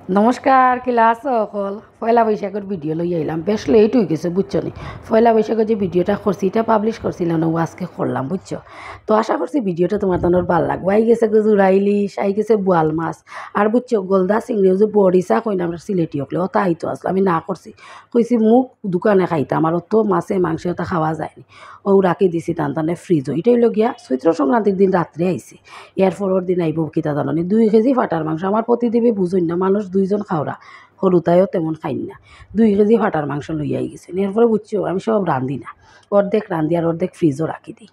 নমস্কার, ক্লাস সকল পয়লা বৈশাখের ভিডিও লই আইলাম। বেশ লেট হয়ে গেছে বুঝছো নি। পয়লা বৈশাখের যে ভিডিওটা করছি এটা পাবলিশ করছিলাম না, ও আজকে করলাম বুঝছো। তো আশা করছি ভিডিওটা তোমার তোমার ভালো লাগবে। আই গেছে জুড়া ইলিশ, আই গেছে বোয়াল মাছ আর বুঝছো গলদা চিংড়িও যে বড়িসা কই না আমরা সিলেটি হকলে ও তাই তো আসলে আমি না করছি, কইছি মুখ দোকানে খাইতাম আর তো মাছে মাংস ওটা খাওয়া যায়নি। ও রাখি দিছি টানে ফ্রিজও। এটা হইল গিয়া চৈত্র সংক্রান্তির দিন রাত্রে আইছে। এর পরের দিন আইব কিতা জানি 2 কেজি ফাটার মাংস। আমার প্রতিদেবী বুঝুন না, মানুষ 2জন খাওয়া সরু তাইও তেমন খাই না। 2 কেজি ফাটার মাংস লইয়াই গেছে। এরপরে বুঝছো আমি সব রান্ধি না, অর্ধেক রান্ধি আর অর্ধেক ফ্রিজও রাখি দিই।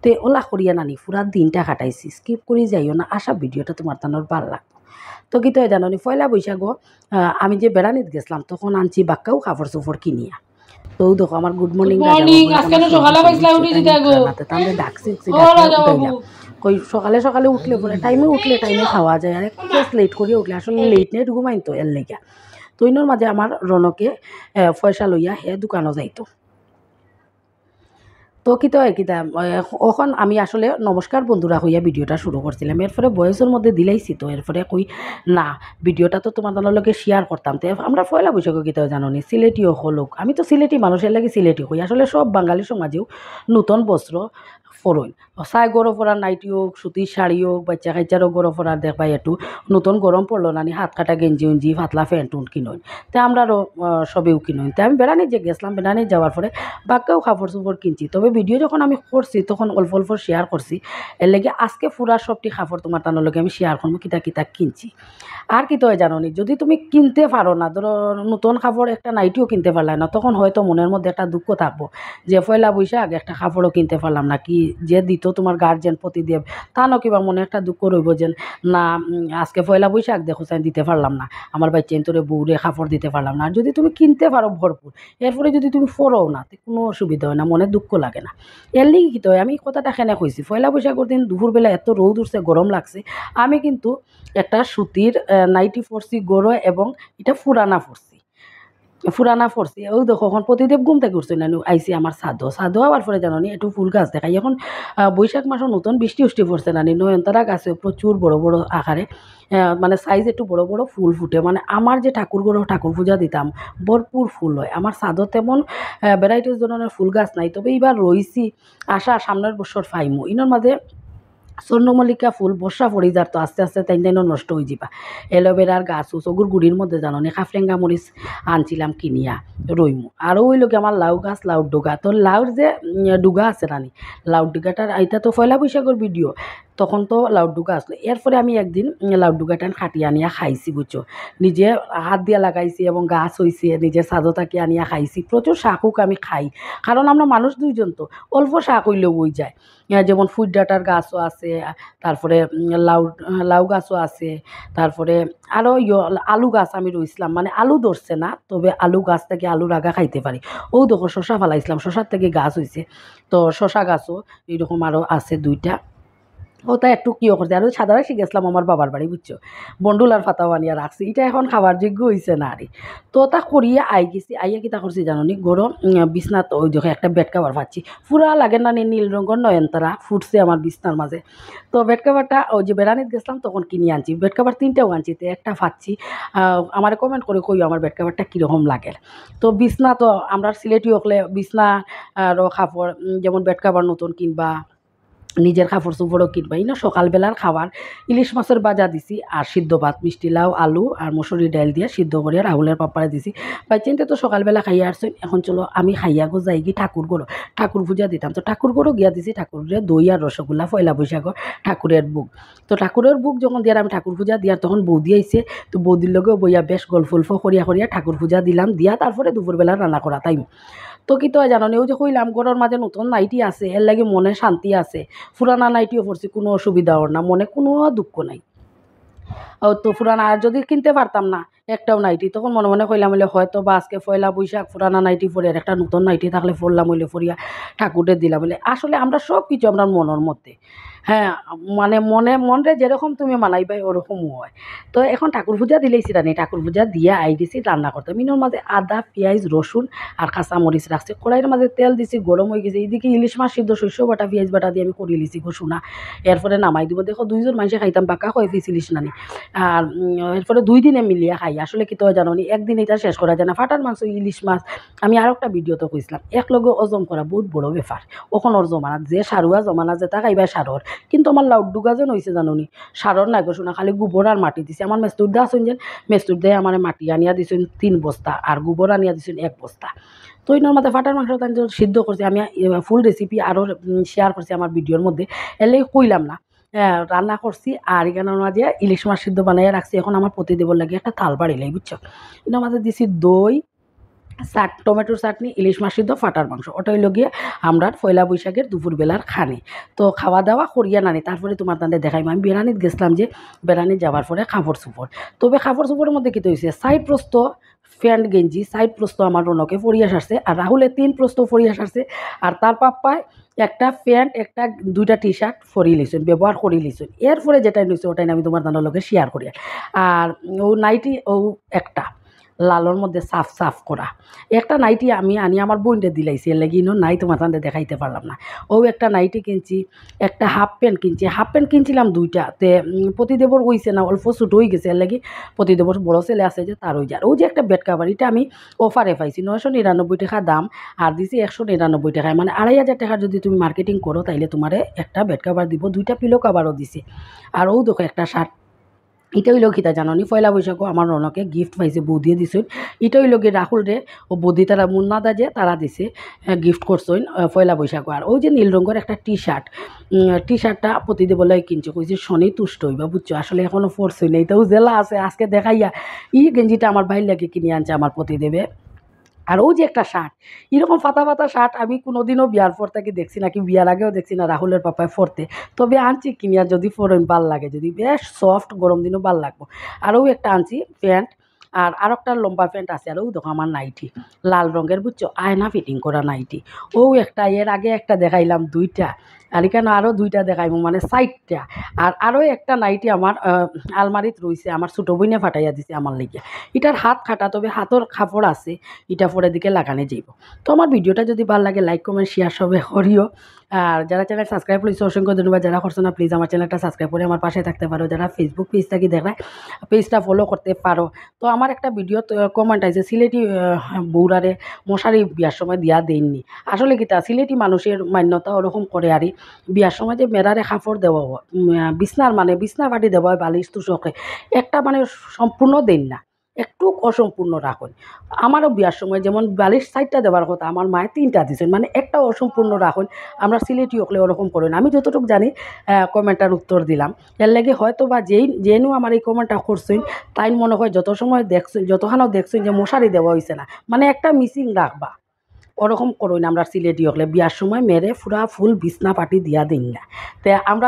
তে ওলা করিয়া নানি পুরা দিনটা কাটাইছি, স্কিপ করি যাইও না। আশা ভিডিওটা তোমার তানোর ভাল লাগতো। তো কি তো জানো নি পয়লা বৈশাখও আমি যে বেড়ানিত গেছিলাম তখন আনছি বাক্কাও কাপড় চোপড় কিনিয়া। তো দেখো আমার গুড গুড মর্নিং মর্নিং। আজকে না সকালে পাইছিলা উঠি দিতে গো। তাহলে ডাকছি ও রাজা বাবু, কই সকালে সকালে উঠলে পরে টাইমে উঠলে টাইমে খাওয়া যায়, আর একটু লেট করিয়া উঠলে আসলে লেট নাইট ঘুমাইন তো এর লেগা। তো ইনোর মাঝে আমার রনকে পয়সা লইয়া হে দোকানও যাইতো। তো কিতা কিতা ওখন আমি আসলে নমস্কার বন্ধুরা হইয়া ভিডিওটা শুরু করছিলাম। এরপরে বয়সের মধ্যে দিলাইছি, তো এরপরে কই না ভিডিওটা তো তোমার লগে শেয়ার করতাম। তো আমরা পয়লা বৈশাখ গীতাও জানো নি সিলেটিও হলুক, আমি তো সিলেটি মানুষের লাগে সিলেটি হই। আসলে সব বাঙালি সমাজেও নূতন বস্ত্র ফরইন, চাই গরম পরার নাইটি হোক, সুতির শাড়ি হোক, বাচ্চা কাচ্চারও গরম পরার দেখবাই একটু নতুন গরম পড়লো নানি হাত কাটা গেঞ্জি উঞ্জি ফাতলা প্যান্ট উন্ট কিনোন। তো আমরাও সবেও কিনোন। তো আমি বেড়ানি যে গেছিলাম, বেড়ানি যাওয়ার পরে বাক্যেও কাপড় চোপড় কিনছি। তবে ভিডিও যখন আমি করছি তখন অল্প অল্প শেয়ার করছি। এর লেগে আজকে পুরা সবটি কাপড় তোমার টানোর লগে আমি শেয়ার করবো কিতা কিতা কিনছি। আর কি তো জানো নি, যদি তুমি কিনতে পারো না, ধরো নতুন কাপড় একটা নাইটিও কিনতে পারলে না, তখন হয়তো মনের মধ্যে একটা দুঃখ থাকবো যে পয়লা বৈশাখ একটা কাপড়ও কিনতে পারলাম না। কি যে দিত তোমার গার্জেন প্রতিদেব, তা না কিবা মনে একটা দুঃখ রইব যে না আজকে পয়লা বৈশাখ দেখো চাই দিতে পারলাম না, আমার বাচ্চা তোরে বউরে কাপড় দিতে পারলাম না। আর যদি তুমি কিনতে পারো ভরপুর, এরপরে যদি তুমি পরও না, কোনো অসুবিধা হয় না, মনে দুঃখ লাগে না। এর লিগে কি তো আমি কথাটা কেন কইছি, পয়লা বৈশাখের দিন দুপুরবেলা এত রোদ উঠছে, গরম লাগছে, আমি কিন্তু একটা সুতির নাইটি পরছি গরো, এবং এটা ফুরানা পড়ছি। ওই দেখো এখন প্রতিদেব ঘুম থেকে উঠছে না, আইসি আমার সাধু আবার পরে জানো নি একটু ফুল গাছ দেখাই। এখন বৈশাখ মাসের নতুন বৃষ্টি উষ্টি পড়ছে না, নয়নতারা গাছে প্রচুর বড় বড় আকারে মানে সাইজ একটু বড় বড় ফুল ফুটে। মানে আমার যে ঠাকুরগুলো ঠাকুর পূজা দিতাম ভরপুর ফুল হয়। আমার ছাদত তেমন ভ্যারাইটিস ধরনের ফুল গাছ নাই, তবে এইবার রইছি আশা সামনের বছর পাইমু। ইনোর মাঝে স্বর্ণমল্লিকা ফুল বর্ষা পড়ি যার, তো আস্তে আস্তে তাই নষ্ট হয়ে যাবা। এলোভেরার গাছও চগুর গুড়ির মধ্যে জানো নি খাফরেঙ্গা মরিচ আনছিলাম কিনিয়া রইমু। আরও ওই লোক আমার লাউ গাছ, লাউ ডুগা। তো লাউর যে ডুগা আছে নানি, লাউ ডুগাটার এটা তো পয়লা বৈশাখের ভিডিও, তখন তো লাউ ডুগা আসলো। এরপরে আমি একদিন লাউ ডুগাটা খাটিয়ে আনিয়া খাইছি বুঝছো, নিজে হাত দিয়া লাগাইছি এবং গাছ হয়েছে, নিজের ছাদও তাকে আনিয়া খাইছি। প্রচুর শাকুক আমি খাই, কারণ আমরা মানুষ 2জন তো অল্প শাক হইলেও বই যায়। যেমন ফুড ডাটার গাছও আছে, তারপরে লাউ লাউ গাছও আছে, তারপরে আরও আলু গাছ আমি রইছিলাম, মানে আলু ধরছে না, তবে আলু গাছ থেকে আলুর আগা খাইতে পারি। ও দেখো শশা ফেলাইছিলাম, শশার থেকে গাছ হয়েছে। তো শশা গাছও এরকম আরও আছে 2টা। ওটা একটু কিও করছে। আর ওই সাদা রাখি গেছিলাম আমার বাবার বাড়ি বুঝছো, বন্ডুল আর ফাতাও আনিয়া রাখছি, এটা এখন খাবার যোগ্য হয়েছে না আরে। তো তা করিয়া আই গেছি, আইয়া কিতা করছি জানো নি, গরম বিছনাত ওই দেখো একটা বেড কাভার পাচ্ছি, পুরা লাগে না নীল রঙের নয়নতারা ফুটছে আমার বিছনার মাঝে। তো বেড কাভারটা ওই যে বেড়ানিত গেছিলাম তখন কিনে আনছি, বেড কাভার 3টাও আনছি, তো একটা পাচ্ছি। আমার কমেন্ট করে কইও আমার বেড কাভারটা কীরকম লাগে। তো বিছনা তো আমরা সিলেটি হকলে বিছনা আরও কাপড় যেমন বেড কাভার নতুন কিনবা, নিজের কাপড় চোপড়ও কিনবা। না সকালবেলার খাবার ইলিশ মাছের বাজা দিছি আর সিদ্ধ ভাত, মিষ্টি লাউ আলু আর মসুরি ডাল দিয়ে সিদ্ধ করিয়া রাহুলের পাপাড়ে দিছি। বাচ্চাইনতে তো সকালবেলা খাইয়া আসছেন, এখন চলো আমি খাইয়া গো যাই কি ঠাকুর গড়ো, ঠাকুর পূজা দিতাম। তো ঠাকুর গড়ো গিয়া দিছি ঠাকুরের দই আর রসগোল্লা পয়লা বৈশাখর ঠাকুরের বুক। তো ঠাকুরের বুক যখন দিয়ার আমি ঠাকুর পূজা দিয়ার তখন বৌদি আইছে, তো বৌদির লগেও বইয়া বেশ গল্প করিয়া করিয়া ঠাকুর পূজা দিলাম, দিয়া তারপরে দুপুরবেলা রান্না করা তাই। তো কি তো জানো নি, ওই যে কইলাম ঘরের মাঝে নতুন নাইটি আছে, এর লাগে মনে শান্তি আছে। পুরানা নাইটিও পরছি, কোনো অসুবিধাও না, মনে কোনো দুঃখ নাই। ও তো পুরানা আর যদি কিনতে পারতাম না একটাও নাইটি, তখন মনে মনে কইলাম হইলে হয়তো বা আজকে পয়লা বৈশাখ পুরানা নাইটি পরে আর একটা নতুন নাইটি থাকলে পরলাম হইলে পরিয়া ঠাকুরের দিলাম বলে। আসলে আমরা সব কিছু আমরা মনের মধ্যে, হ্যাঁ, মানে মনরে যেরকম তুমি মানাইবাই ওরকমও হয়। তো এখন ঠাকুর পূজা দিলেইছি রানি, ঠাকুর পূজা দিয়া আই দিছি রান্না করতে। মিনোর মাঝে আদা, পেঁয়াজ, রসুন আর কাঁচা মরিচ রাখছি। কড়াইয়ের মাঝে তেল দিছি, গরম হয়ে গেছে। এইদিকে ইলিশ মাছ সিদ্ধ, শস্য বাটা, পেঁয়াজ বাটা দিয়ে আমি করে লিছি গো সোনা। এরপরে নামাই দিব। দেখো ২ জন মানুষে খাইতাম, পাকা কয় পিস ইলিশ নানি। আর এরপরে ২ দিনে মিলিয়ে খাই। আসলে কি তো জানো নি, একদিন এটা শেষ করা যায় না। ফাটার মাংস, ইলিশ মাছ আমি আরেকটা ভিডিওতে কইছিলাম, একলগে হজম করা বহুত বড় ব্যাপার। ওখনর জমানাত যে সারুয়া জমানা যেটা খাইবা সারর। কিন্তু আমার লাউড্ডু গাজন হইছে জানোনি, সারর নাই গো সোনা, খালি গোবর আর মাটি দিছে। আমার মেস্তুরদা আছেন যেন, মেস্তুরদাই আমারে মাটি আনিয়া দিছেন ৩ বস্তা আর গোবর আনিয়া দিছেন ১ বস্তা। তো ইনোর মাঝে ফাটার মাংস তাই সিদ্ধ করছি। আমি ফুল রেসিপি আরও শেয়ার করছি আমার ভিডিওর মধ্যে, এলেই কইলাম না। রান্না করছি আর এখানের মাঝে ইলিশ মাছ সিদ্ধ বানাইয়া রাখছি। এখন আমার প্রতিদেবর লাগে একটা থাল বাড়িলাই, বুঝছো। ইনোর মাঝে দিছি দই, টমেটোর চাটনি, ইলিশ মাছ সিদ্ধ, ফাটার মাংস। ওটা হইল গিয়ে আমরার পয়লা বৈশাখের দুপুরবেলার খানে। তো খাওয়া দাওয়া করিয়া নানি তারপরে তোমার তাদের দেখাইম। আমি বেড়ানিত গেছিলাম, যে বেড়ানিত যাওয়ার পরে কাপড় চোপড়, তবে কাপড় চোপড়ের মধ্যে কী হয়েছে, সাইড প্রস্ত প্যান্ট গেঞ্জি, সাইড প্রস্ত আমার রনকে ফরিয়া সারছে, আর রাহুলের ৩ প্রস্ত ফরিয়া সারছে, আর তার পাপ্পায় একটা প্যান্ট, একটা ২টা টি শার্ট ফরিয়ে লিছেন, ব্যবহার করে লিছেন। এরপরে যেটাই নিয়েছে ওটাই আমি তোমার দানোর লগে শেয়ার করি। আর ও নাইটি ও একটা লালর মধ্যে সাফ সাফ করা একটা নাইটি আমি আনি আমার বোনটা দিলাইছি, এর লাগি নাই তোমার তাদের দেখাইতে পারলাম না। ও একটা নাইটি কিনছি, একটা হাফ প্যান্ট কিনছি। হাফ প্যান্ট কিনছিলাম ২টা, তে প্রতিদেবর হইছে না, অল্প ছোটো হয়ে গেছে, এর লাগি প্রতিদেবর বড়ো ছেলে আছে যে তার হয়ে যায়। ও যে একটা বেড কাভার, এটা আমি অফারে পাইছি ৯৯৯ টাকা দাম, আর দিছি ১৯৯ টাকায়, মানে ২,৫০০ টাকার যদি তুমি মার্কেটিং করো তাইলে তোমারে একটা বেড কাভার দিব, 2টা পিলো কাভারও দিছি। আর ও দেখো একটা শার্ট, এটা হইল খিতা জাননি, পয়লা বৈশাখও আমার রনকে গিফট পাইছে, বৌদিয়ে দিছেন। এটা হইল গিয়ে রাহুল রে ও বৌদি তারা মুন্নাদা যে তারা দিছে, গিফট করছেন পয়লা বৈশাখও। আর ওই যে নীল রঙের একটা টি শার্ট, টি শার্টটা প্রতিদেবলাই কিনছে, কইছি শনি তুষ্ট হইবা, বুঝছো। আসলে এখনও পরছই না, এটাও জেলা আছে, আজকে দেখাইয়া। গেঞ্জিটা আমার বাইর লাগে কিনে আনছে আমার প্রতিদেবে। আর ও যে একটা শার্ট, এরকম পাতা পাতা শার্ট আমি কোনোদিনও বিয়ার পর থেকে দেখছি না, কি বিয়ার আগেও দেখছি না রাহুলের পাপায় পরতে। তবে আনছি কিনিয়া, যদি পরেন ভাল লাগে, যদি বেশ সফট, গরম দিনও ভাল লাগবো। আরও একটা আনছি প্যান্ট, আর একটা লম্বা প্যান্ট আছে। আর ও দেখো আমার নাইটি লাল রঙের, বুঝছো, আয়না ফিটিং করা নাইটি। ও একটা, এর আগে একটা দেখাইলাম 2টা, আর এখানে আরও 2টা দেখাইবো, মানে 4টা। আর আরও একটা নাইটি আমার আলমারিত রয়েছে, আমার ছোটো বইনে ফাটাইয়া দিছে আমার লেগে। এটার হাত খাটা, তবে হাতর কাপড় আছে, এটা পরে দিকে লাগানো যাইব। তো আমার ভিডিওটা যদি ভালো লাগে লাইক কমেন্ট শেয়ার সবে করিও। আর যারা চ্যানেল সাবস্ক্রাইব করেছে অসংখ্য ধন্যবাদ, যারা করছো না প্লিজ আমার চ্যানেলটা সাবস্ক্রাইব করে আমার পাশে থাকতে পারো। যারা ফেসবুক পেজ থেকে দেখায় পেজটা ফলো করতে পারো। তো আমার একটা ভিডিও কমেন্ট আছে, সিলেটি বৌরারে মশারি বিয়ার সময় দিয়া দেননি। আসলে কি তা সিলেটি মানুষের মান্যতা ওরকম করে, আর বিয়ার সময় যে মেরারে কাপড় দেওয়া হয়, বিছনার মানে বিছনা পাটি দেওয়া হয়, বালিশ তুষকে একটা মানে সম্পূর্ণ দেন না, একটু অসম্পূর্ণ রাখুন। আমারও বিয়ার সময় যেমন বালিশ 4টা দেওয়ার কথা, আমার মায়ে 3টা দিয়েছেন, মানে একটা অসম্পূর্ণ রাখুন। আমরা সিলেটি হকলে ওরকম করি না। আমি যতটুকু জানি কমেন্টটার উত্তর দিলাম। এর লাগে হয়তো বা যেনু আমার এই কমেন্টটা করছেন, তাই মনে হয় যত সময় দেখছেন, যতখানেও দেখছেন যে মশারি দেওয়া হয়েছে না, মানে একটা মিসিং রাখবা, ওরকম করই না। আমরা সিলেটি হকলে বিয়ার সময় মেরে পুরা ফুল বিছনা পাটি দিয়া দিন না। তে আমরা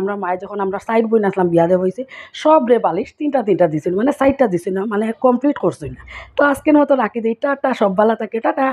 আমরা মায়ে যখন আমরা সাইড বই আসলাম বিয়া দেওয়া হয়েছে, সব রে বালিশ 3টা দিছিল, মানে 4টা দিছিল না, মানে কমপ্লিট করছই না। তো আজকের মতো রাখি দিই, টাটা, সব ভালো থাকে, টাটা।